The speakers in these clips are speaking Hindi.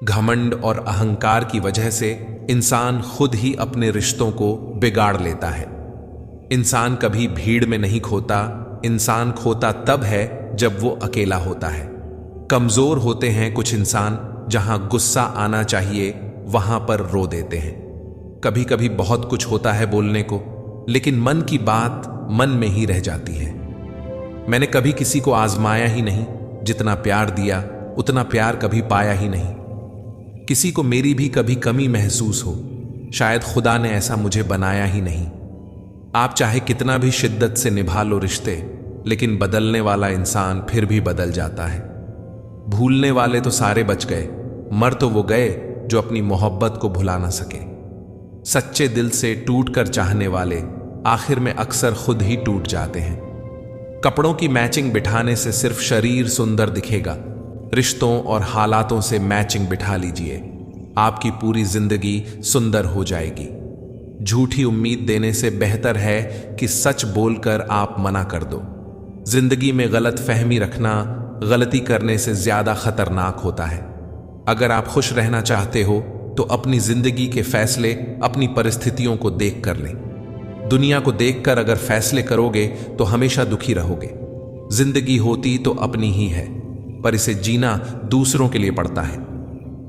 घमंड और अहंकार की वजह से इंसान खुद ही अपने रिश्तों को बिगाड़ लेता है। इंसान कभी भीड़ में नहीं खोता, इंसान खोता तब है जब वो अकेला होता है। कमजोर होते हैं कुछ इंसान, जहां गुस्सा आना चाहिए वहां पर रो देते हैं। कभी कभी बहुत कुछ होता है बोलने को, लेकिन मन की बात मन में ही रह जाती है। मैंने कभी किसी को आजमाया ही नहीं, जितना प्यार दिया उतना प्यार कभी पाया ही नहीं। किसी को मेरी भी कभी कमी महसूस हो, शायद खुदा ने ऐसा मुझे बनाया ही नहीं। आप चाहे कितना भी शिद्दत से निभा लो रिश्ते, लेकिन बदलने वाला इंसान फिर भी बदल जाता है। भूलने वाले तो सारे बच गए, मर तो वो गए जो अपनी मोहब्बत को भुला ना सके। सच्चे दिल से टूट कर चाहने वाले आखिर में अक्सर खुद ही टूट जाते हैं। कपड़ों की मैचिंग बिठाने से सिर्फ शरीर सुंदर दिखेगा, रिश्तों और हालातों से मैचिंग बिठा लीजिए, आपकी पूरी जिंदगी सुंदर हो जाएगी। झूठी उम्मीद देने से बेहतर है कि सच बोलकर आप मना कर दो। जिंदगी में गलत फहमी रखना गलती करने से ज्यादा खतरनाक होता है। अगर आप खुश रहना चाहते हो तो अपनी जिंदगी के फैसले अपनी परिस्थितियों को देख कर लें। दुनिया को देखकर अगर फैसले करोगे तो हमेशा दुखी रहोगे। जिंदगी होती तो अपनी ही है, पर इसे जीना दूसरों के लिए पड़ता है।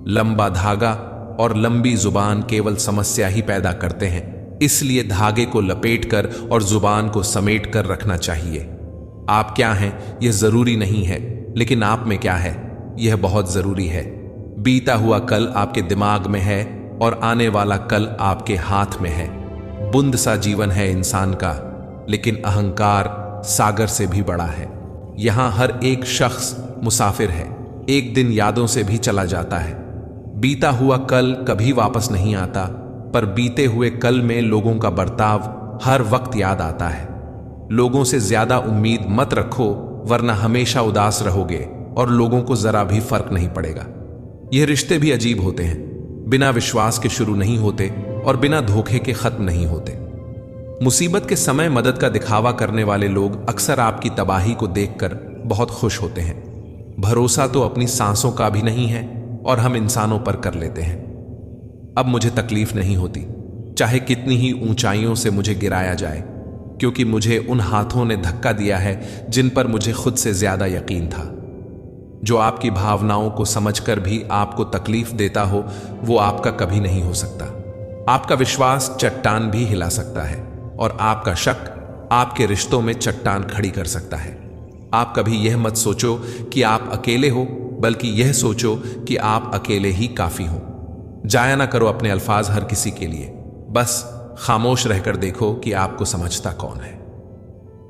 लंबा धागा और लंबी जुबान केवल समस्या ही पैदा करते हैं, इसलिए धागे को लपेटकर और जुबान को समेट कर रखना चाहिए। आप क्या हैं यह जरूरी नहीं है, लेकिन आप में क्या है यह बहुत जरूरी है। बीता हुआ कल आपके दिमाग में है और आने वाला कल आपके हाथ में है। बुंद सा जीवन है इंसान का, लेकिन अहंकार सागर से भी बड़ा है। यहां हर एक शख्स मुसाफिर है, एक दिन यादों से भी चला जाता है। बीता हुआ कल कभी वापस नहीं आता, पर बीते हुए कल में लोगों का बर्ताव हर वक्त याद आता है। लोगों से ज्यादा उम्मीद मत रखो, वरना हमेशा उदास रहोगे और लोगों को जरा भी फर्क नहीं पड़ेगा। यह रिश्ते भी अजीब होते हैं, बिना विश्वास के शुरू नहीं होते और बिना धोखे के खत्म नहीं होते। मुसीबत के समय मदद का दिखावा करने वाले लोग अक्सर आपकी तबाही को देखकर बहुत खुश होते हैं। भरोसा तो अपनी सांसों का भी नहीं है और हम इंसानों पर कर लेते हैं। अब मुझे तकलीफ नहीं होती, चाहे कितनी ही ऊंचाइयों से मुझे गिराया जाए, क्योंकि मुझे उन हाथों ने धक्का दिया है जिन पर मुझे खुद से ज्यादा यकीन था। जो आपकी भावनाओं को समझकर भी आपको तकलीफ देता हो, वो आपका कभी नहीं हो सकता। आपका विश्वास चट्टान भी हिला सकता है और आपका शक आपके रिश्तों में चट्टान खड़ी कर सकता है। आप कभी यह मत सोचो कि आप अकेले हो, बल्कि यह सोचो कि आप अकेले ही काफी हो। जाया ना करो अपने अल्फाज हर किसी के लिए, बस खामोश रहकर देखो कि आपको समझता कौन है।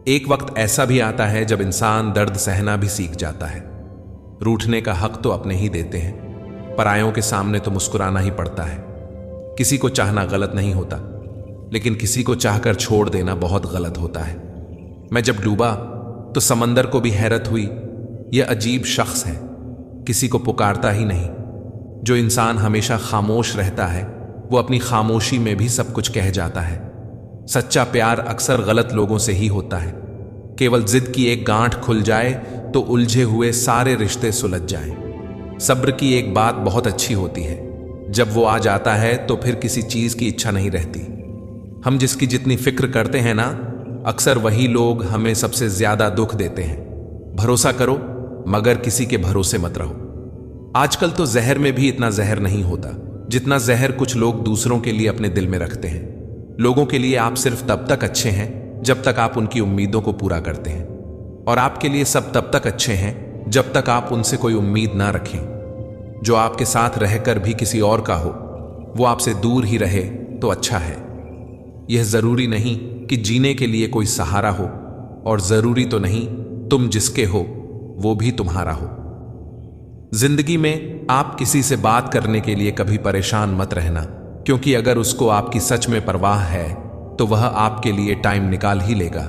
एक वक्त ऐसा भी आता है जब इंसान दर्द सहना भी सीख जाता है। रूठने का हक तो अपने ही देते हैं, परायों के सामने तो मुस्कुराना ही पड़ता है। किसी को चाहना गलत नहीं होता, लेकिन किसी को चाहकर छोड़ देना बहुत गलत होता है। मैं जब डूबा तो समंदर को भी हैरत हुई, यह अजीब शख्स है, किसी को पुकारता ही नहीं। जो इंसान हमेशा खामोश रहता है वो अपनी खामोशी में भी सब कुछ कह जाता है। सच्चा प्यार अक्सर गलत लोगों से ही होता है। केवल जिद की एक गांठ खुल जाए तो उलझे हुए सारे रिश्ते सुलझ जाएं। सब्र की एक बात बहुत अच्छी होती है, जब वो आ जाता है तो फिर किसी चीज की इच्छा नहीं रहती। हम जिसकी जितनी फिक्र करते हैं ना, अक्सर वही लोग हमें सबसे ज्यादा दुख देते हैं। भरोसा करो, मगर किसी के भरोसे मत रहो। आजकल तो जहर में भी इतना जहर नहीं होता जितना जहर कुछ लोग दूसरों के लिए अपने दिल में रखते हैं। लोगों के लिए आप सिर्फ तब तक अच्छे हैं जब तक आप उनकी उम्मीदों को पूरा करते हैं, और आपके लिए सब तब तक अच्छे हैं जब तक आप उनसे कोई उम्मीद ना रखें। जो आपके साथ रहकर भी किसी और का हो, वो आपसे दूर ही रहे तो अच्छा है। यह जरूरी नहीं कि जीने के लिए कोई सहारा हो, और जरूरी तो नहीं तुम जिसके हो वो भी तुम्हारा हो। जिंदगी में आप किसी से बात करने के लिए कभी परेशान मत रहना, क्योंकि अगर उसको आपकी सच में परवाह है तो वह आपके लिए टाइम निकाल ही लेगा।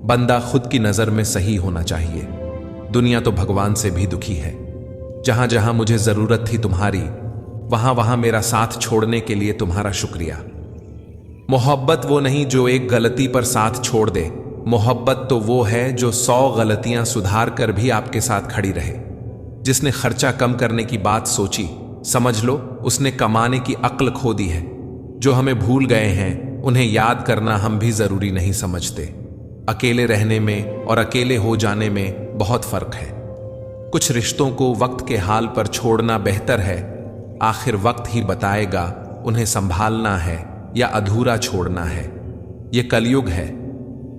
बंदा खुद की नजर में सही होना चाहिए। दुनिया तो भगवान से भी दुखी है। जहां जहां मुझे जरूरत थी तुम्हारी, वहां वहां मेरा साथ छोड़ने के लिए तुम्हारा शुक्रिया। मोहब्बत वो नहीं जो एक गलती पर साथ छोड़ दे, मोहब्बत तो वो है जो 100 गलतियां सुधार कर भी आपके साथ खड़ी रहे। जिसने खर्चा कम करने की बात सोची समझ लो उसने कमाने की अक्ल खो दी है। जो हमें भूल गए हैं उन्हें याद करना हम भी जरूरी नहीं समझते। अकेले रहने में और अकेले हो जाने में बहुत फर्क है। कुछ रिश्तों को वक्त के हाल पर छोड़ना बेहतर है। आखिर वक्त ही बताएगा उन्हें संभालना है या अधूरा छोड़ना है। यह कलयुग है।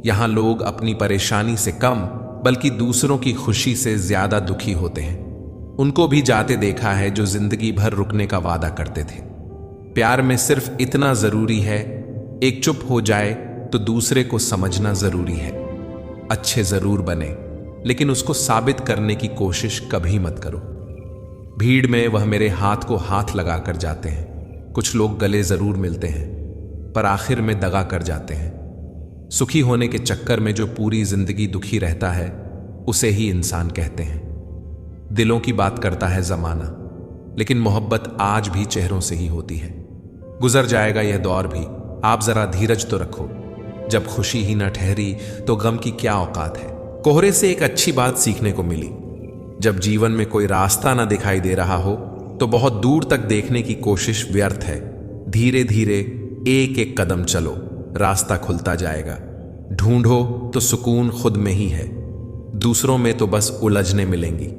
यहां लोग अपनी परेशानी से कम बल्कि दूसरों की खुशी से ज्यादा दुखी होते हैं। उनको भी जाते देखा है जो जिंदगी भर रुकने का वादा करते थे। प्यार में सिर्फ इतना जरूरी है, एक चुप हो जाए तो दूसरे को समझना जरूरी है। अच्छे जरूर बने लेकिन उसको साबित करने की कोशिश कभी मत करो। भीड़ में वह मेरे हाथ को हाथ लगा कर जाते हैं। कुछ लोग गले जरूर मिलते हैं पर आखिर में दगा कर जाते हैं। सुखी होने के चक्कर में जो पूरी जिंदगी दुखी रहता है उसे ही इंसान कहते हैं। दिलों की बात करता है जमाना, लेकिन मोहब्बत आज भी चेहरों से ही होती है। गुजर जाएगा यह दौर भी, आप जरा धीरज तो रखो। जब खुशी ही न ठहरी तो गम की क्या औकात है। कोहरे से एक अच्छी बात सीखने को मिली। जब जीवन में कोई रास्ता ना दिखाई दे रहा हो तो बहुत दूर तक देखने की कोशिश व्यर्थ है। धीरे धीरे एक एक कदम चलो, रास्ता खुलता जाएगा। ढूंढो तो सुकून खुद में ही है, दूसरों में तो बस उलझने मिलेंगी।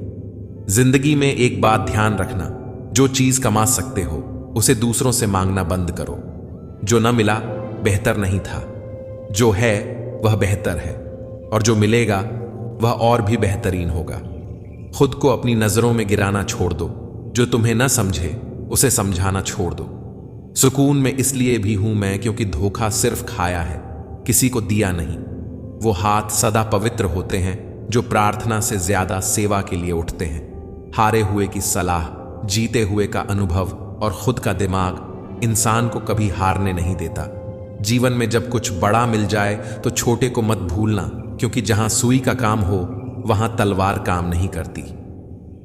जिंदगी में एक बात ध्यान रखना, जो चीज कमा सकते हो उसे दूसरों से मांगना बंद करो। जो न मिला बेहतर नहीं था, जो है वह बेहतर है और जो मिलेगा वह और भी बेहतरीन होगा। खुद को अपनी नजरों में गिराना छोड़ दो। जो तुम्हें न समझे उसे समझाना छोड़ दो। सुकून में इसलिए भी हूं मैं क्योंकि धोखा सिर्फ खाया है, किसी को दिया नहीं। वो हाथ सदा पवित्र होते हैं जो प्रार्थना से ज्यादा सेवा के लिए उठते हैं। हारे हुए की सलाह, जीते हुए का अनुभव और खुद का दिमाग इंसान को कभी हारने नहीं देता। जीवन में जब कुछ बड़ा मिल जाए तो छोटे को मत भूलना, क्योंकि जहां सुई का काम हो वहां तलवार काम नहीं करती।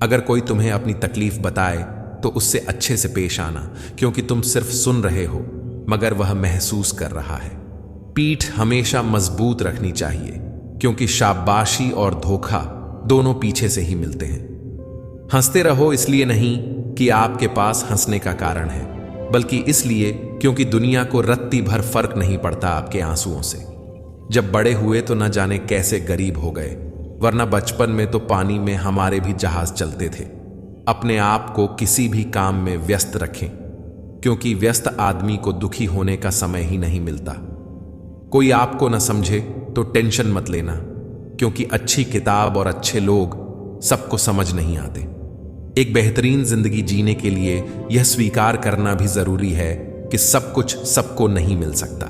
अगर कोई तुम्हें अपनी तकलीफ बताए तो उससे अच्छे से पेश आना, क्योंकि तुम सिर्फ सुन रहे हो मगर वह महसूस कर रहा है। पीठ हमेशा मजबूत रखनी चाहिए, क्योंकि शाबाशी और धोखा दोनों पीछे से ही मिलते हैं। हंसते रहो इसलिए नहीं कि आपके पास हंसने का कारण है, बल्कि इसलिए क्योंकि दुनिया को रत्ती भर फर्क नहीं पड़ता आपके आंसुओं से। जब बड़े हुए तो न जाने कैसे गरीब हो गए, वरना बचपन में तो पानी में हमारे भी जहाज चलते थे। अपने आप को किसी भी काम में व्यस्त रखें, क्योंकि व्यस्त आदमी को दुखी होने का समय ही नहीं मिलता। कोई आपको न समझे तो टेंशन मत लेना, क्योंकि अच्छी किताब और अच्छे लोग सबको समझ नहीं आते। एक बेहतरीन जिंदगी जीने के लिए यह स्वीकार करना भी जरूरी है कि सब कुछ सबको नहीं मिल सकता।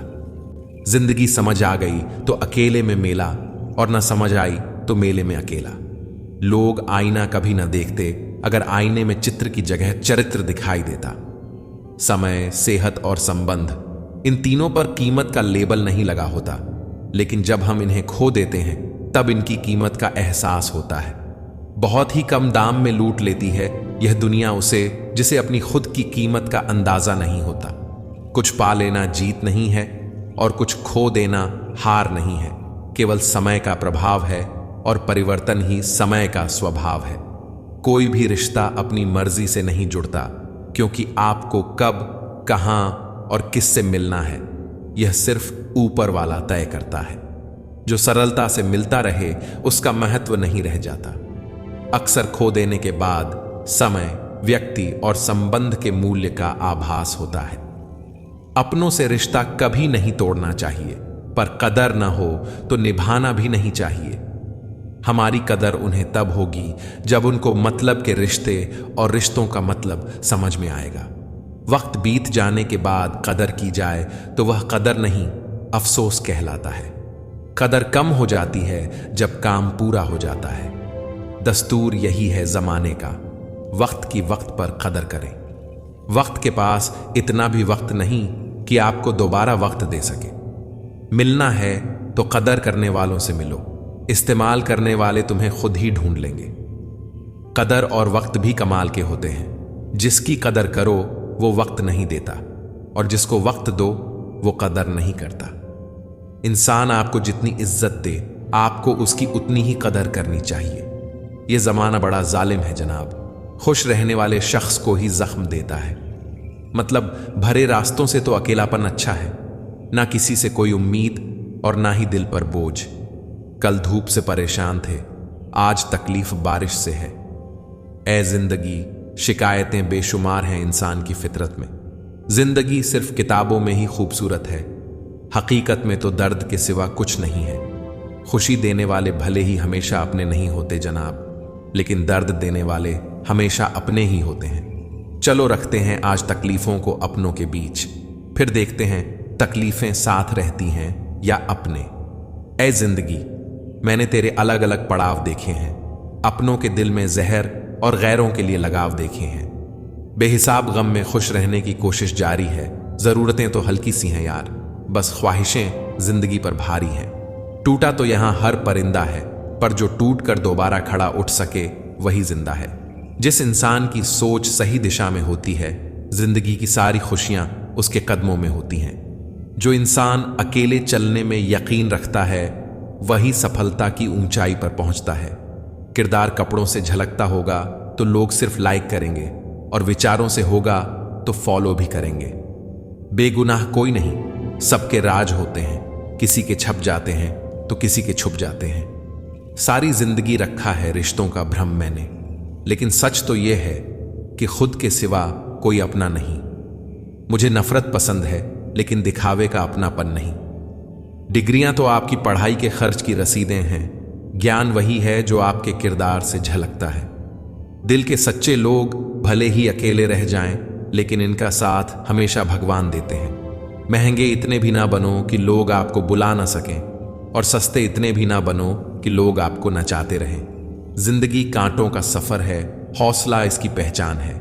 जिंदगी समझ आ गई तो अकेले में मेला, और न समझ आई तो मेले में अकेला। लोग आईना कभी न देखते अगर आईने में चित्र की जगह चरित्र दिखाई देता। समय, सेहत और संबंध, इन तीनों पर कीमत का लेबल नहीं लगा होता, लेकिन जब हम इन्हें खो देते हैं तब इनकी कीमत का एहसास होता है। बहुत ही कम दाम में लूट लेती है यह दुनिया उसे, जिसे अपनी खुद की कीमत का अंदाजा नहीं होता। कुछ पा लेना जीत नहीं है और कुछ खो देना हार नहीं है। केवल समय का प्रभाव है और परिवर्तन ही समय का स्वभाव है। कोई भी रिश्ता अपनी मर्जी से नहीं जुड़ता, क्योंकि आपको कब, कहां और किससे मिलना है यह सिर्फ ऊपर वाला तय करता है। जो सरलता से मिलता रहे उसका महत्व नहीं रह जाता। अक्सर खो देने के बाद समय, व्यक्ति और संबंध के मूल्य का आभास होता है। अपनों से रिश्ता कभी नहीं तोड़ना चाहिए, पर कदर न हो तो निभाना भी नहीं चाहिए। हमारी कदर उन्हें तब होगी जब उनको मतलब के रिश्ते और रिश्तों का मतलब समझ में आएगा। वक्त बीत जाने के बाद कदर की जाए तो वह कदर नहीं, अफसोस कहलाता है। कदर कम हो जाती है जब काम पूरा हो जाता है। दस्तूर यही है जमाने का, वक्त की वक्त पर कदर करें। वक्त के पास इतना भी वक्त नहीं कि आपको दोबारा वक्त दे सके। मिलना है तो कदर करने वालों से मिलो, इस्तेमाल करने वाले तुम्हें खुद ही ढूंढ लेंगे। कदर और वक्त भी कमाल के होते हैं। जिसकी कदर करो वो वक्त नहीं देता, और जिसको वक्त दो वो कदर नहीं करता। इंसान आपको जितनी इज्जत दे आपको उसकी उतनी ही कदर करनी चाहिए। यह जमाना बड़ा जालिम है जनाब। खुश रहने वाले शख्स को ही जख्म देता है। मतलब भरे रास्तों से तो अकेलापन अच्छा है, ना किसी से कोई उम्मीद और ना ही दिल पर बोझ। कल धूप से परेशान थे, आज तकलीफ बारिश से है। ए जिंदगी, शिकायतें बेशुमार हैं इंसान की फितरत में। जिंदगी सिर्फ किताबों में ही खूबसूरत है, हकीकत में तो दर्द के सिवा कुछ नहीं है। खुशी देने वाले भले ही हमेशा अपने नहीं होते जनाब, लेकिन दर्द देने वाले हमेशा अपने ही होते हैं। चलो रखते हैं आज तकलीफों को अपनों के बीच, फिर देखते हैं तकलीफें साथ रहती हैं या अपने। ए जिंदगी, मैंने तेरे अलग अलग पड़ाव देखे हैं, अपनों के दिल में जहर और गैरों के लिए लगाव देखे हैं। बेहिसाब गम में खुश रहने की कोशिश जारी है। जरूरतें तो हल्की सी हैं यार, बस ख्वाहिशें जिंदगी पर भारी हैं। टूटा तो यहां हर परिंदा है, पर जो टूट कर दोबारा खड़ा उठ सके वही जिंदा है। जिस इंसान की सोच सही दिशा में होती है, जिंदगी की सारी खुशियां उसके कदमों में होती हैं। जो इंसान अकेले चलने में यकीन रखता है, वही सफलता की ऊंचाई पर पहुंचता है। किरदार कपड़ों से झलकता होगा तो लोग सिर्फ लाइक करेंगे, और विचारों से होगा तो फॉलो भी करेंगे। बेगुनाह कोई नहीं, सबके राज होते हैं, किसी के छप जाते हैं तो किसी के छुप जाते हैं। सारी जिंदगी रखा है रिश्तों का भ्रम मैंने, लेकिन सच तो यह है कि खुद के सिवा कोई अपना नहीं। मुझे नफरत पसंद है, लेकिन दिखावे का अपनापन नहीं। डिग्रियां तो आपकी पढ़ाई के खर्च की रसीदें हैं, ज्ञान वही है जो आपके किरदार से झलकता है। दिल के सच्चे लोग भले ही अकेले रह जाएं, लेकिन इनका साथ हमेशा भगवान देते हैं। महंगे इतने भी ना बनो कि लोग आपको बुला ना सकें, और सस्ते इतने भी ना बनो कि लोग आपको नचाते रहें। जिंदगी कांटों का सफर है, हौसला इसकी पहचान है।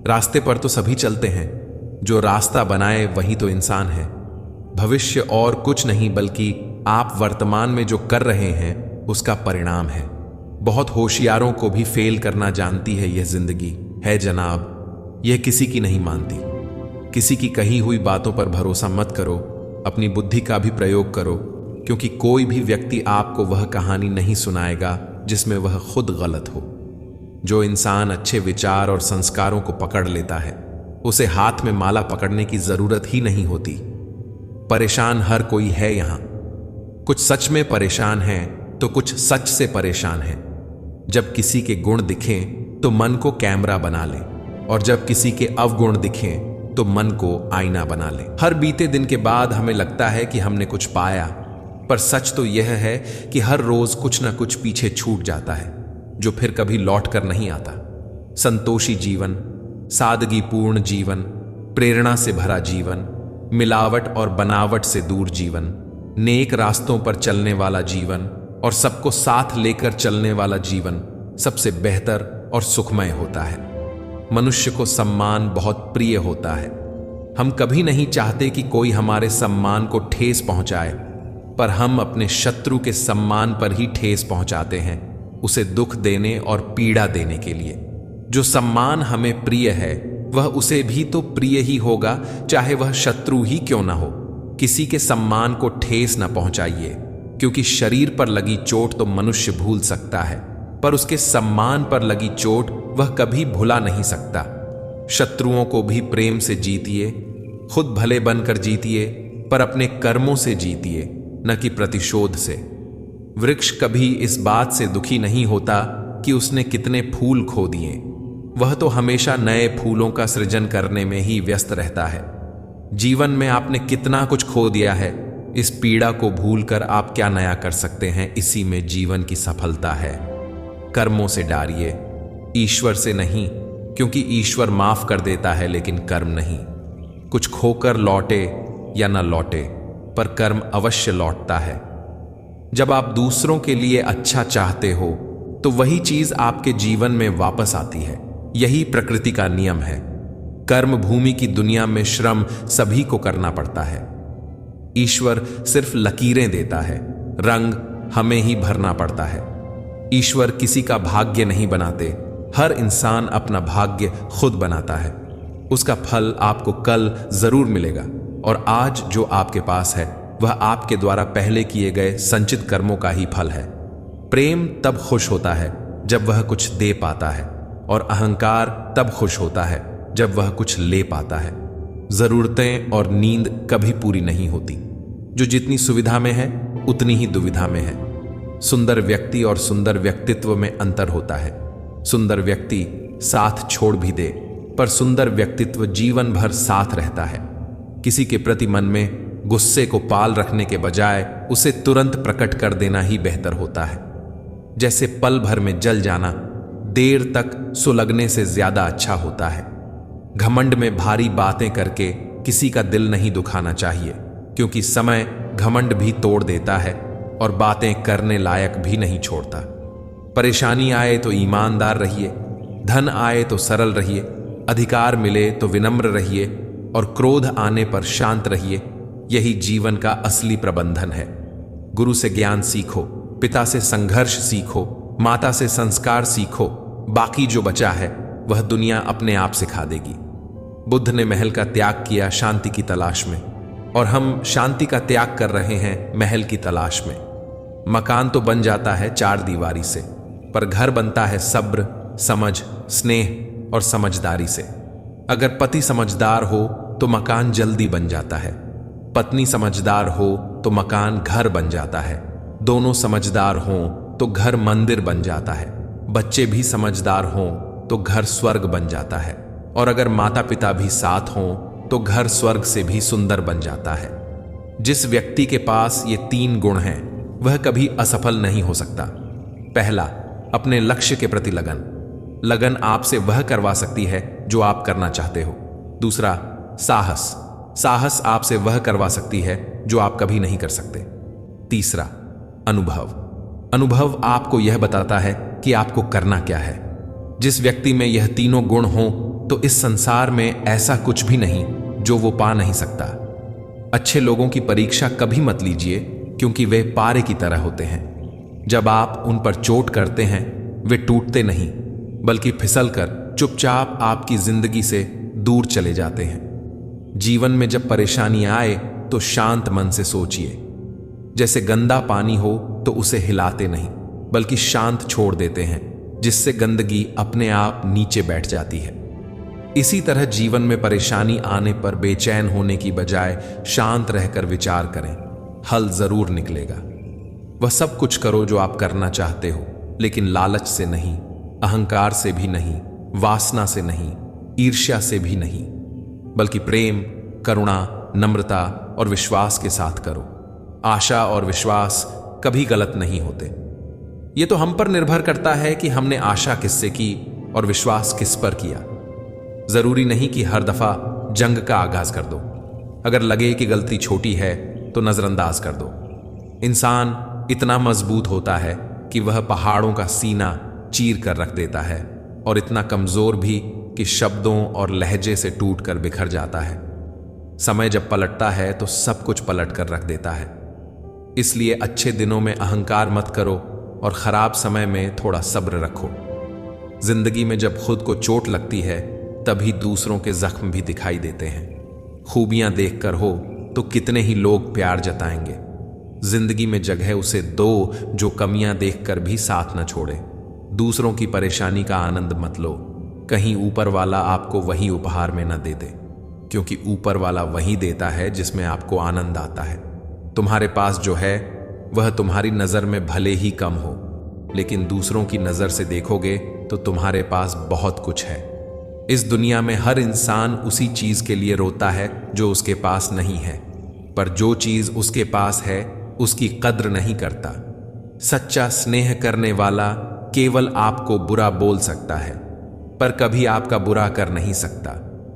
रास्ते पर तो सभी चलते हैं, जो रास्ता बनाए वही तो इंसान है। भविष्य और कुछ नहीं, बल्कि आप वर्तमान में जो कर रहे हैं उसका परिणाम है। बहुत होशियारों को भी फेल करना जानती है यह जिंदगी है जनाब, यह किसी की नहीं मानती। किसी की कही हुई बातों पर भरोसा मत करो, अपनी बुद्धि का भी प्रयोग करो, क्योंकि कोई भी व्यक्ति आपको वह कहानी नहीं सुनाएगा जिसमें वह खुद गलत हो। जो इंसान अच्छे विचार और संस्कारों को पकड़ लेता है, उसे हाथ में माला पकड़ने की जरूरत ही नहीं होती। परेशान हर कोई है यहां, कुछ सच में परेशान है तो कुछ सच से परेशान है। जब किसी के गुण दिखें तो मन को कैमरा बना ले, और जब किसी के अवगुण दिखें तो मन को आईना बना ले। हर बीते दिन के बाद हमें लगता है कि हमने कुछ पाया, पर सच तो यह है कि हर रोज कुछ ना कुछ पीछे छूट जाता है, जो फिर कभी लौट कर नहीं आता। संतोषी जीवन, सादगीपूर्ण जीवन, प्रेरणा से भरा जीवन, मिलावट और बनावट से दूर जीवन, नेक रास्तों पर चलने वाला जीवन और सबको साथ लेकर चलने वाला जीवन सबसे बेहतर और सुखमय होता है। मनुष्य को सम्मान बहुत प्रिय होता है। हम कभी नहीं चाहते कि कोई हमारे सम्मान को ठेस पहुंचाए, पर हम अपने शत्रु के सम्मान पर ही ठेस पहुंचाते हैं, उसे दुख देने और पीड़ा देने के लिए। जो सम्मान हमें प्रिय है वह उसे भी तो प्रिय ही होगा, चाहे वह शत्रु ही क्यों ना हो। किसी के सम्मान को ठेस न पहुंचाइए, क्योंकि शरीर पर लगी चोट तो मनुष्य भूल सकता है, पर उसके सम्मान पर लगी चोट वह कभी भुला नहीं सकता। शत्रुओं को भी प्रेम से जीतिए, खुद भले बनकर जीतिए, पर अपने कर्मों से जीतिए, न कि प्रतिशोध से। वृक्ष कभी इस बात से दुखी नहीं होता कि उसने कितने फूल खो दिए, वह तो हमेशा नए फूलों का सृजन करने में ही व्यस्त रहता है। जीवन में आपने कितना कुछ खो दिया है, इस पीड़ा को भूलकर आप क्या नया कर सकते हैं, इसी में जीवन की सफलता है। कर्मों से डारिए, ईश्वर से नहीं, क्योंकि ईश्वर माफ कर देता है लेकिन कर्म नहीं। कुछ खोकर लौटे या न लौटे, पर कर्म अवश्य लौटता है। जब आप दूसरों के लिए अच्छा चाहते हो तो वही चीज आपके जीवन में वापस आती है। यही प्रकृति का नियम है। कर्म भूमि की दुनिया में श्रम सभी को करना पड़ता है। ईश्वर सिर्फ लकीरें देता है, रंग हमें ही भरना पड़ता है। ईश्वर किसी का भाग्य नहीं बनाते, हर इंसान अपना भाग्य खुद बनाता है। उसका फल आपको कल जरूर मिलेगा, और आज जो आपके पास है वह आपके द्वारा पहले किए गए संचित कर्मों का ही फल है। प्रेम तब खुश होता है जब वह कुछ दे पाता है, और अहंकार तब खुश होता है जब वह कुछ ले पाता है। जरूरतें और नींद कभी पूरी नहीं होती। जो जितनी सुविधा में है उतनी ही दुविधा में है। सुंदर व्यक्ति और सुंदर व्यक्तित्व में अंतर होता है। सुंदर व्यक्ति साथ छोड़ भी दे, पर सुंदर व्यक्तित्व जीवन भर साथ रहता है। किसी के प्रति मन में गुस्से को पाल रखने के बजाय उसे तुरंत प्रकट कर देना ही बेहतर होता है। जैसे पल भर में जल जाना देर तक सुलगने से ज्यादा अच्छा होता है। घमंड में भारी बातें करके किसी का दिल नहीं दुखाना चाहिए, क्योंकि समय घमंड भी तोड़ देता है और बातें करने लायक भी नहीं छोड़ता। परेशानी आए तो ईमानदार रहिए, धन आए तो सरल रहिए, अधिकार मिले तो विनम्र रहिए और क्रोध आने पर शांत रहिए। यही जीवन का असली प्रबंधन है। गुरु से ज्ञान सीखो, पिता से संघर्ष सीखो, माता से संस्कार सीखो। बाकी जो बचा है वह दुनिया अपने आप सिखा देगी। बुद्ध ने महल का त्याग किया शांति की तलाश में, और हम शांति का त्याग कर रहे हैं महल की तलाश में। मकान तो बन जाता है चार दीवारी से, पर घर बनता है सब्र, समझ, स्नेह और समझदारी से। अगर पति समझदार हो तो मकान जल्दी बन जाता है। पत्नी समझदार हो तो मकान घर बन जाता है। दोनों समझदार हों तो घर मंदिर बन जाता है। बच्चे भी समझदार हों तो घर स्वर्ग बन जाता है। और अगर माता पिता भी साथ हों तो घर स्वर्ग से भी सुंदर बन जाता है। जिस व्यक्ति के पास ये तीन गुण हैं वह कभी असफल नहीं हो सकता। पहला, अपने लक्ष्य के प्रति लगन। लगन आपसे वह करवा सकती है जो आप करना चाहते हो। दूसरा, साहस। साहस आपसे वह करवा सकती है जो आप कभी नहीं कर सकते। तीसरा, अनुभव। अनुभव आपको यह बताता है कि आपको करना क्या है। जिस व्यक्ति में यह तीनों गुण हों तो इस संसार में ऐसा कुछ भी नहीं जो वो पा नहीं सकता। अच्छे लोगों की परीक्षा कभी मत लीजिए, क्योंकि वे पारे की तरह होते हैं। जब आप उन पर चोट करते हैं वे टूटते नहीं, बल्कि फिसलकर चुपचाप आपकी जिंदगी से दूर चले जाते हैं। जीवन में जब परेशानी आए तो शांत मन से सोचिए। जैसे गंदा पानी हो तो उसे हिलाते नहीं, बल्कि शांत छोड़ देते हैं, जिससे गंदगी अपने आप नीचे बैठ जाती है। इसी तरह जीवन में परेशानी आने पर बेचैन होने की बजाय शांत रहकर विचार करें, हल जरूर निकलेगा। वह सब कुछ करो जो आप करना चाहते हो, लेकिन लालच से नहीं, अहंकार से भी नहीं, वासना से नहीं, ईर्ष्या से भी नहीं, बल्कि प्रेम, करुणा, नम्रता और विश्वास के साथ करो। आशा और विश्वास कभी गलत नहीं होते। यह तो हम पर निर्भर करता है कि हमने आशा किससे की और विश्वास किस पर किया। जरूरी नहीं कि हर दफा जंग का आगाज कर दो। अगर लगे कि गलती छोटी है तो नजरअंदाज कर दो। इंसान इतना मजबूत होता है कि वह पहाड़ों का सीना चीर कर रख देता है, और इतना कमजोर भी कि शब्दों और लहजे से टूट कर बिखर जाता है। समय जब पलटता है तो सब कुछ पलट कर रख देता है। इसलिए अच्छे दिनों में अहंकार मत करो और खराब समय में थोड़ा सब्र रखो। जिंदगी में जब खुद को चोट लगती है तभी दूसरों के जख्म भी दिखाई देते हैं। खूबियां देखकर हो तो कितने ही लोग प्यार जताएंगे। जिंदगी में जगह उसे दो जो कमियां देखकर भी साथ न छोड़े। दूसरों की परेशानी का आनंद मत लो, कहीं ऊपर वाला आपको वही उपहार में न दे दे, क्योंकि ऊपर वाला वही देता है जिसमें आपको आनंद आता है। तुम्हारे पास जो है वह तुम्हारी नजर में भले ही कम हो, लेकिन दूसरों की नजर से देखोगे तो तुम्हारे पास बहुत कुछ है। इस दुनिया में हर इंसान उसी चीज के लिए रोता है जो उसके पास नहीं है, पर जो चीज उसके पास है उसकी कद्र नहीं करता। सच्चा स्नेह करने वाला केवल आपको बुरा बोल सकता है, पर कभी आपका बुरा कर नहीं सकता,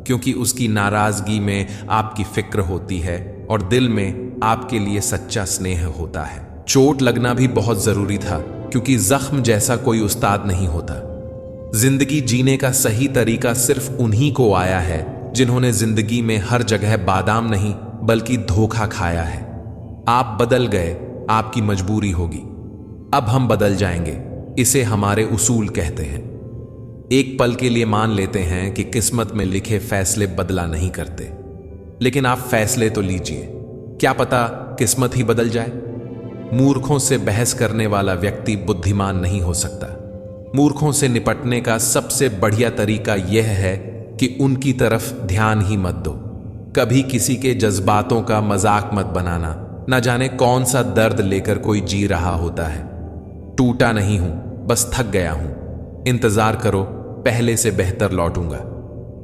क्योंकि उसकी नाराजगी में आपकी फिक्र होती है और दिल में आपके लिए सच्चा स्नेह होता है। चोट लगना भी बहुत जरूरी था, क्योंकि जख्म जैसा कोई उस्ताद नहीं होता। जिंदगी जीने का सही तरीका सिर्फ उन्हीं को आया है जिन्होंने जिंदगी में हर जगह बादाम नहीं बल्कि धोखा खाया है। आप बदल गए, आपकी मजबूरी होगी। अब हम बदल जाएंगे, इसे हमारे उसूल कहते हैं। एक पल के लिए मान लेते हैं कि किस्मत में लिखे फैसले बदला नहीं करते, लेकिन आप फैसले तो लीजिए, क्या पता किस्मत ही बदल जाए। मूर्खों से बहस करने वाला व्यक्ति बुद्धिमान नहीं हो सकता। मूर्खों से निपटने का सबसे बढ़िया तरीका यह है कि उनकी तरफ ध्यान ही मत दो। कभी किसी के जज्बातों का मजाक मत बनाना। न जाने कौन सा दर्द लेकर कोई जी रहा होता है। टूटा नहीं हूं, बस थक गया हूं। इंतजार करो, पहले से बेहतर लौटूंगा।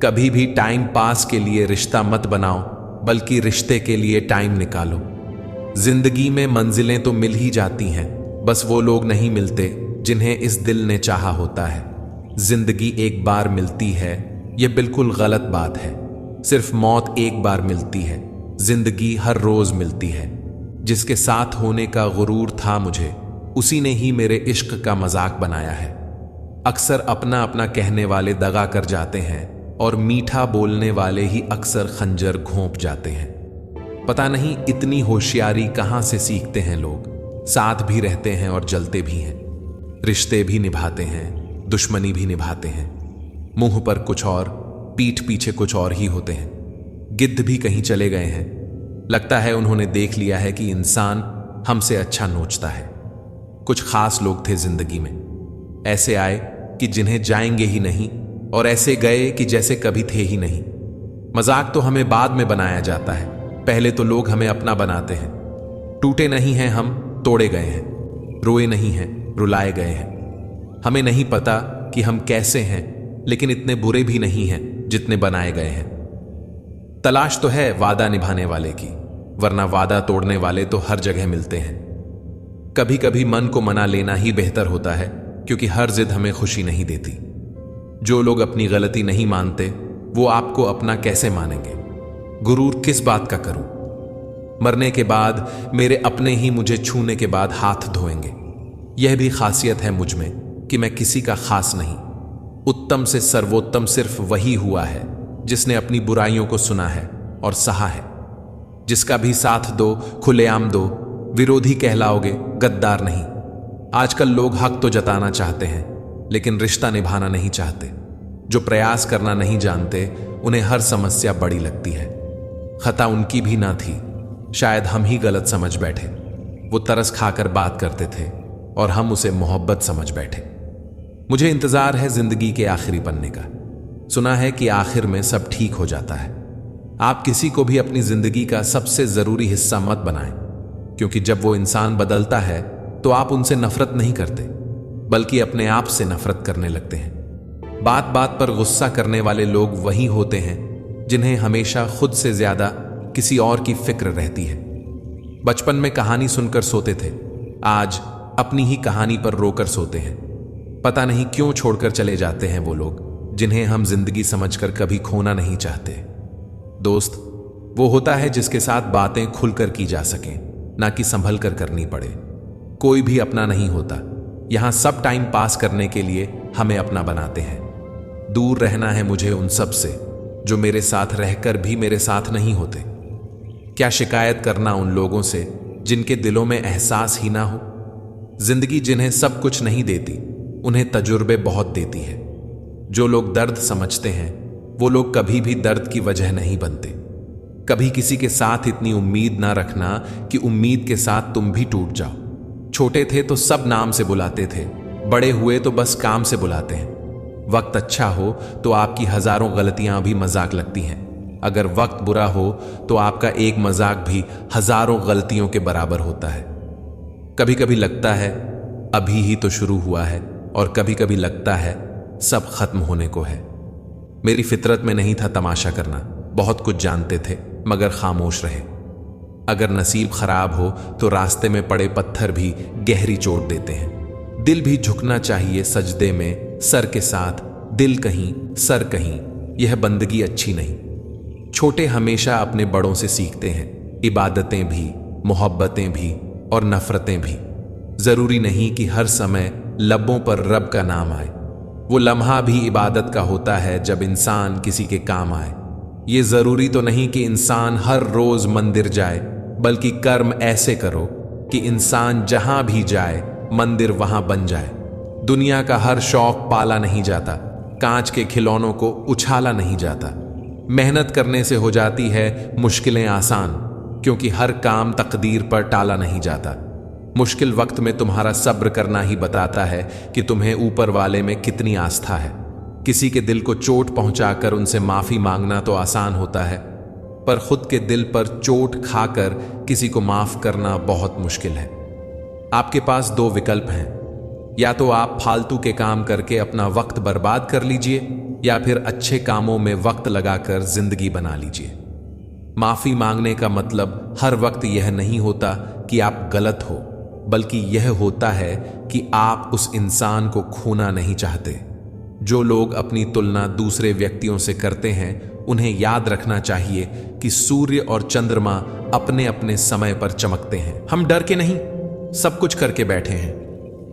कभी भी टाइम पास के लिए रिश्ता मत बनाओ, बल्कि रिश्ते के लिए टाइम निकालो। जिंदगी में मंजिलें तो मिल ही जाती हैं, बस वो लोग नहीं मिलते जिन्हें इस दिल ने चाहा होता है। जिंदगी एक बार मिलती है, यह बिल्कुल गलत बात है। सिर्फ मौत एक बार मिलती है, जिंदगी हर रोज मिलती है। जिसके साथ होने का गुरूर था मुझे, उसी ने ही मेरे इश्क का मजाक बनाया है। अक्सर अपना अपना कहने वाले दगा कर जाते हैं और मीठा बोलने वाले ही अक्सर खंजर घोंप जाते हैं। पता नहीं इतनी होशियारी कहां से सीखते हैं लोग। साथ भी रहते हैं और जलते भी हैं। रिश्ते भी निभाते हैं, दुश्मनी भी निभाते हैं। मुंह पर कुछ और, पीठ पीछे कुछ और ही होते हैं। गिद्ध भी कहीं चले गए हैं। लगता है उन्होंने देख लिया है कि इंसान हमसे अच्छा नोचता है। कुछ खास लोग थे जिंदगी में, ऐसे आए कि जिन्हें जाएंगे ही नहीं, और ऐसे गए कि जैसे कभी थे ही नहीं। मजाक तो हमें बाद में बनाया जाता है, पहले तो लोग हमें अपना बनाते हैं। टूटे नहीं हैं हम, तोड़े गए हैं। रोए नहीं हैं, रुलाए गए हैं। हमें नहीं पता कि हम कैसे हैं, लेकिन इतने बुरे भी नहीं हैं जितने बनाए गए हैं। तलाश तो है वादा निभाने वाले की, वरना वादा तोड़ने वाले तो हर जगह मिलते हैं। कभी कभी मन को मना लेना ही बेहतर होता है, क्योंकि हर जिद हमें खुशी नहीं देती। जो लोग अपनी गलती नहीं मानते, वो आपको अपना कैसे मानेंगे? गुरूर किस बात का करूं? मरने के बाद मेरे अपने ही मुझे छूने के बाद हाथ धोएंगे। यह भी खासियत है मुझ में कि मैं किसी का खास नहीं। उत्तम से सर्वोत्तम सिर्फ वही हुआ है जिसने अपनी बुराइयों को सुना है और सहा है। जिसका भी साथ दो, खुलेआम दो, विरोधी कहलाओगे, गद्दार नहीं। आजकल लोग हक तो जताना चाहते हैं, लेकिन रिश्ता निभाना नहीं चाहते। जो प्रयास करना नहीं जानते, उन्हें हर समस्या बड़ी लगती है। खता उनकी भी ना थी, शायद हम ही गलत समझ बैठे। वो तरस खाकर बात करते थे और हम उसे मोहब्बत समझ बैठे। मुझे इंतजार है जिंदगी के आखिरी पन्ने का। सुना है कि आखिर में सब ठीक हो जाता है। आप किसी को भी अपनी जिंदगी का सबसे जरूरी हिस्सा मत बनाएं, क्योंकि जब वो इंसान बदलता है तो आप उनसे नफरत नहीं करते, बल्कि अपने आप से नफरत करने लगते हैं। बात बात पर गुस्सा करने वाले लोग वही होते हैं जिन्हें हमेशा खुद से ज्यादा किसी और की फिक्र रहती है। बचपन में कहानी सुनकर सोते थे, आज अपनी ही कहानी पर रोकर सोते हैं। पता नहीं क्यों छोड़कर चले जाते हैं वो लोग जिन्हें हम जिंदगी समझकर कभी खोना नहीं चाहते। दोस्त वो होता है जिसके साथ बातें खुलकर की जा सकें, ना कि संभल कर करनी पड़े। कोई भी अपना नहीं होता। यहां सब टाइम पास करने के लिए हमें अपना बनाते हैं। दूर रहना है मुझे उन सब से जो मेरे साथ रहकर भी मेरे साथ नहीं होते। क्या शिकायत करना उन लोगों से जिनके दिलों में एहसास ही ना हो। जिंदगी जिन्हें सब कुछ नहीं देती, उन्हें तजुर्बे बहुत देती है। जो लोग दर्द समझते हैं, वो लोग कभी भी दर्द की वजह नहीं बनते। कभी किसी के साथ इतनी उम्मीद ना रखना कि उम्मीद के साथ तुम भी टूट जाओ। छोटे थे तो सब नाम से बुलाते थे, बड़े हुए तो बस काम से बुलाते हैं। वक्त अच्छा हो तो आपकी हजारों गलतियां भी मजाक लगती हैं। अगर वक्त बुरा हो तो आपका एक मजाक भी हजारों गलतियों के बराबर होता है। कभी कभी लगता है अभी ही तो शुरू हुआ है, और कभी कभी लगता है सब खत्म होने को है। मेरी फितरत में नहीं था तमाशा करना। बहुत कुछ जानते थे मगर खामोश रहे। अगर नसीब खराब हो तो रास्ते में पड़े पत्थर भी गहरी चोट देते हैं। दिल भी झुकना चाहिए सजदे में, सर के साथ दिल कहीं सर कहीं। यह बंदगी अच्छी नहीं। छोटे हमेशा अपने बड़ों से सीखते हैं, इबादतें भी, मोहब्बतें भी और नफरतें भी। जरूरी नहीं कि हर समय लबों पर रब का नाम आए। वो लम्हा भी इबादत का होता है जब इंसान किसी के काम आए। ये जरूरी तो नहीं कि इंसान हर रोज मंदिर जाए, बल्कि कर्म ऐसे करो कि इंसान जहां भी जाए मंदिर वहां बन जाए। दुनिया का हर शौक पाला नहीं जाता, कांच के खिलौनों को उछाला नहीं जाता। मेहनत करने से हो जाती है मुश्किलें आसान, क्योंकि हर काम तकदीर पर टाला नहीं जाता। मुश्किल वक्त में तुम्हारा सब्र करना ही बताता है कि तुम्हें ऊपर वाले में कितनी आस्था है। किसी के दिल को चोट पहुंचाकर उनसे माफी मांगना तो आसान होता है, पर खुद के दिल पर चोट खाकर किसी को माफ करना बहुत मुश्किल है। आपके पास दो विकल्प हैं, या तो आप फालतू के काम करके अपना वक्त बर्बाद कर लीजिए, या फिर अच्छे कामों में वक्त लगाकर जिंदगी बना लीजिए। माफी मांगने का मतलब हर वक्त यह नहीं होता कि आप गलत हो, बल्कि यह होता है कि आप उस इंसान को खोना नहीं चाहते। जो लोग अपनी तुलना दूसरे व्यक्तियों से करते हैं, उन्हें याद रखना चाहिए कि सूर्य और चंद्रमा अपने अपने समय पर चमकते हैं। हम डर के नहीं, सब कुछ करके बैठे हैं।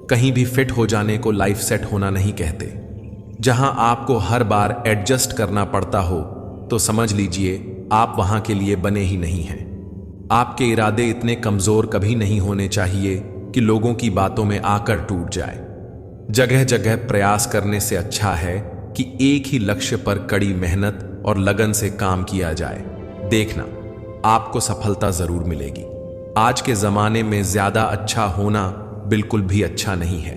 कहीं भी फिट हो जाने को लाइफ सेट होना नहीं कहते। जहां आपको हर बार एडजस्ट करना पड़ता हो, तो समझ लीजिए आप वहां के लिए बने ही नहीं हैं। आपके इरादे इतने कमजोर कभी नहीं होने चाहिए कि लोगों की बातों में आकर टूट जाए। जगह जगह प्रयास करने से अच्छा है कि एक ही लक्ष्य पर कड़ी मेहनत और लगन से काम किया जाए। देखना, आपको सफलता जरूर मिलेगी। आज के जमाने में ज्यादा अच्छा होना बिल्कुल भी अच्छा नहीं है।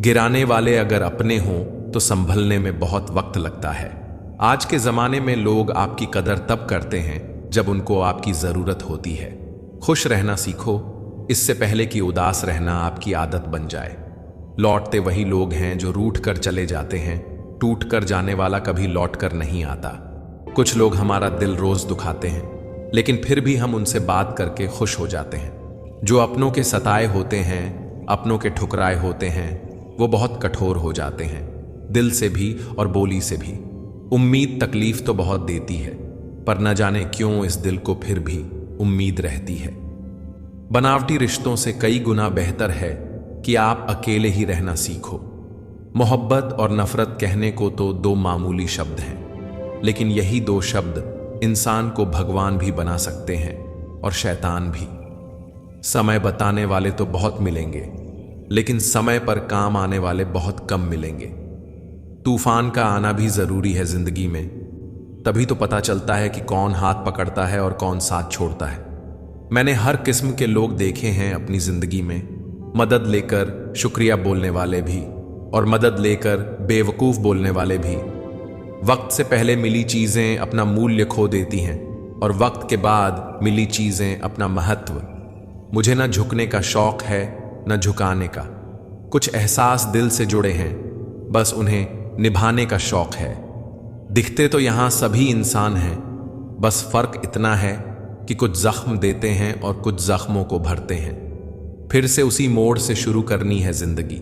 गिराने वाले अगर अपने हों तो संभलने में बहुत वक्त लगता है। आज के जमाने में लोग आपकी कदर तब करते हैं जब उनको आपकी जरूरत होती है। खुश रहना सीखो, इससे पहले कि उदास रहना आपकी आदत बन जाए। लौटते वही लोग हैं जो रूठ कर चले जाते हैं। टूट कर जाने वाला कभी लौट कर नहीं आता। कुछ लोग हमारा दिल रोज दुखाते हैं, लेकिन फिर भी हम उनसे बात करके खुश हो जाते हैं। जो अपनों के सताए होते हैं, अपनों के ठुकराए होते हैं, वो बहुत कठोर हो जाते हैं, दिल से भी और बोली से भी। उम्मीद तकलीफ तो बहुत देती है, पर न जाने क्यों इस दिल को फिर भी उम्मीद रहती है। बनावटी रिश्तों से कई गुना बेहतर है कि आप अकेले ही रहना सीखो। मोहब्बत और नफरत कहने को तो दो मामूली शब्द हैं, लेकिन यही दो शब्द इंसान को भगवान भी बना सकते हैं और शैतान भी। समय बताने वाले तो बहुत मिलेंगे, लेकिन समय पर काम आने वाले बहुत कम मिलेंगे। तूफान का आना भी जरूरी है जिंदगी में, तभी तो पता चलता है कि कौन हाथ पकड़ता है और कौन साथ छोड़ता है। मैंने हर किस्म के लोग देखे हैं अपनी जिंदगी में, मदद लेकर शुक्रिया बोलने वाले भी और मदद लेकर बेवकूफ बोलने वाले भी। वक्त से पहले मिली चीजें अपना मूल्य खो देती हैं और वक्त के बाद मिली चीजें अपना महत्व। मुझे न झुकने का शौक है न झुकाने का। कुछ एहसास दिल से जुड़े हैं, बस उन्हें निभाने का शौक है। दिखते तो यहां सभी इंसान हैं, बस फर्क इतना है कि कुछ जख्म देते हैं और कुछ जख्मों को भरते हैं। फिर से उसी मोड़ से शुरू करनी है जिंदगी,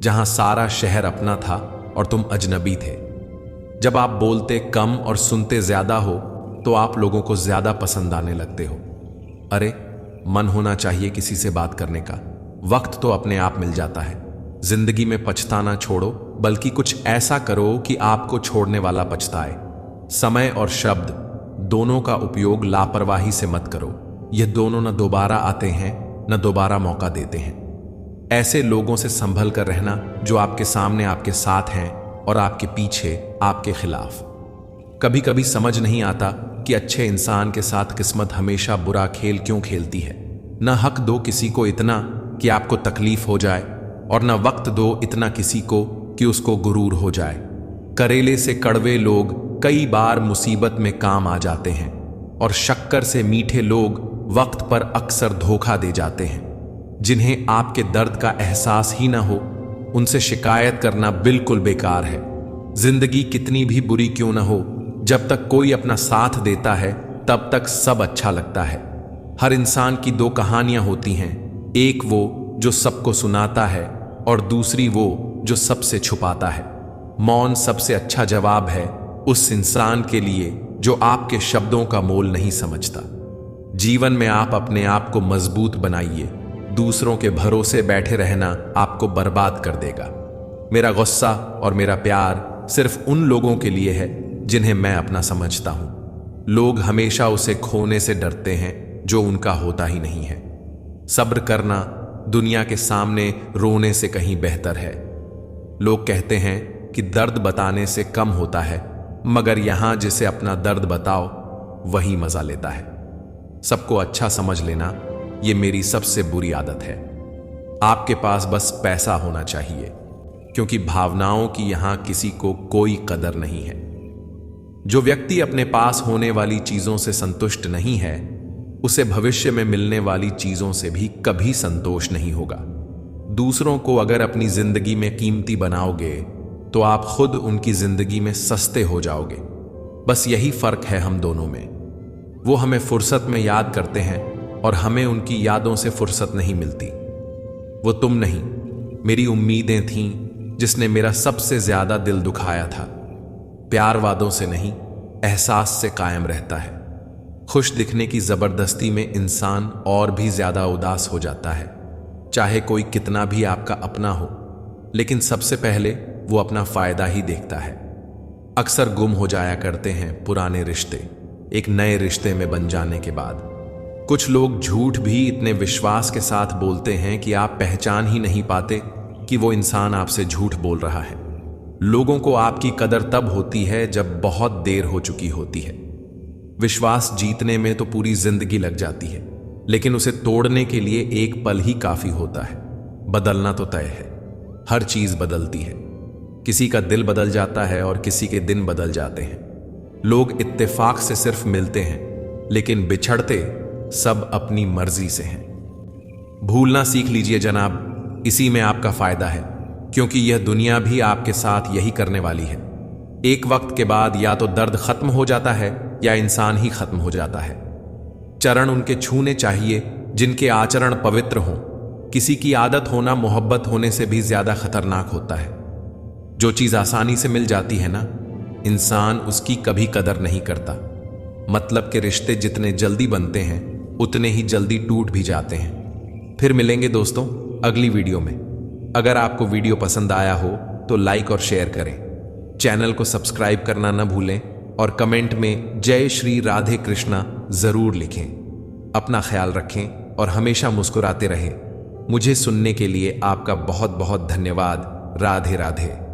जहां सारा शहर अपना था और तुम अजनबी थे। जब आप बोलते कम और सुनते ज्यादा हो, तो आप लोगों को ज्यादा पसंद आने लगते हो। अरे, मन होना चाहिए किसी से बात करने का। वक्त तो अपने आप मिल जाता है। जिंदगी में पछताना छोड़ो, बल्कि कुछ ऐसा करो कि आपको छोड़ने वाला पछताए। समय और शब्द दोनों का उपयोग लापरवाही से मत करो। ये दोनों न दोबारा आते हैं न दोबारा मौका देते हैं। ऐसे लोगों से संभल कर रहना जो आपके सामने आपके साथ हैं और आपके पीछे आपके खिलाफ। कभी कभी समझ नहीं आता कि अच्छे इंसान के साथ किस्मत हमेशा बुरा खेल क्यों खेलती है। न हक दो किसी को इतना कि आपको तकलीफ हो जाए, और न वक्त दो इतना किसी को कि उसको गुरूर हो जाए। करेले से कड़वे लोग कई बार मुसीबत में काम आ जाते हैं, और शक्कर से मीठे लोग वक्त पर अक्सर धोखा दे जाते हैं। जिन्हें आपके दर्द का एहसास ही ना हो, उनसे शिकायत करना बिल्कुल बेकार है। जिंदगी कितनी भी बुरी क्यों ना हो, जब तक कोई अपना साथ देता है तब तक सब अच्छा लगता है। हर इंसान की दो कहानियां होती हैं, एक वो जो सबको सुनाता है और दूसरी वो जो सबसे छुपाता है। मौन सबसे अच्छा जवाब है उस इंसान के लिए जो आपके शब्दों का मोल नहीं समझता। जीवन में आप अपने आप को मजबूत बनाइए। दूसरों के भरोसे बैठे रहना आपको बर्बाद कर देगा। मेरा गुस्सा और मेरा प्यार सिर्फ उन लोगों के लिए है जिन्हें मैं अपना समझता हूं। लोग हमेशा उसे खोने से डरते हैं जो उनका होता ही नहीं है। सब्र करना दुनिया के सामने रोने से कहीं बेहतर है। लोग कहते हैं कि दर्द बताने से कम होता है, मगर यहां जिसे अपना दर्द बताओ वही मजा लेता है। सबको अच्छा समझ लेना ये मेरी सबसे बुरी आदत है। आपके पास बस पैसा होना चाहिए, क्योंकि भावनाओं की यहां किसी को कोई कदर नहीं है। जो व्यक्ति अपने पास होने वाली चीजों से संतुष्ट नहीं है, उसे भविष्य में मिलने वाली चीजों से भी कभी संतोष नहीं होगा। दूसरों को अगर अपनी जिंदगी में कीमती बनाओगे तो आप खुद उनकी जिंदगी में सस्ते हो जाओगे। बस यही फर्क है हम दोनों में। वो हमें फुर्सत में याद करते हैं और हमें उनकी यादों से फुर्सत नहीं मिलती। वो तुम नहीं, मेरी उम्मीदें थीं जिसने मेरा सबसे ज्यादा दिल दुखाया था। प्यार वादों से नहीं, एहसास से कायम रहता है। खुश दिखने की जबरदस्ती में इंसान और भी ज्यादा उदास हो जाता है, चाहे कोई कितना भी आपका अपना हो, लेकिन सबसे पहले वो अपना फायदा ही देखता है। अक्सर गुम हो जाया करते हैं पुराने रिश्ते एक नए रिश्ते में बन जाने के बाद। कुछ लोग झूठ भी इतने विश्वास के साथ बोलते हैं कि आप पहचान ही नहीं पाते कि वो इंसान आपसे झूठ बोल रहा है। लोगों को आपकी कदर तब होती है जब बहुत देर हो चुकी होती है। विश्वास जीतने में तो पूरी जिंदगी लग जाती है, लेकिन उसे तोड़ने के लिए एक पल ही काफी होता है। बदलना तो तय है, हर चीज बदलती है। किसी का दिल बदल जाता है और किसी के दिन बदल जाते हैं। लोग इत्तेफाक से सिर्फ मिलते हैं, लेकिन बिछड़ते सब अपनी मर्जी से हैं। भूलना सीख लीजिए जनाब, इसी में आपका फायदा है, क्योंकि यह दुनिया भी आपके साथ यही करने वाली है। एक वक्त के बाद या तो दर्द खत्म हो जाता है या इंसान ही खत्म हो जाता है। चरण उनके छूने चाहिए जिनके आचरण पवित्र हों। किसी की आदत होना मोहब्बत होने से भी ज्यादा खतरनाक होता है। जो चीज आसानी से मिल जाती है ना, इंसान उसकी कभी कदर नहीं करता। मतलब के रिश्ते जितने जल्दी बनते हैं उतने ही जल्दी टूट भी जाते हैं। फिर मिलेंगे दोस्तों अगली वीडियो में। अगर आपको वीडियो पसंद आया हो तो लाइक और शेयर करें, चैनल को सब्सक्राइब करना न भूलें और कमेंट में जय श्री राधे कृष्णा जरूर लिखें। अपना ख्याल रखें और हमेशा मुस्कुराते रहें। मुझे सुनने के लिए आपका बहुत बहुत धन्यवाद। राधे राधे।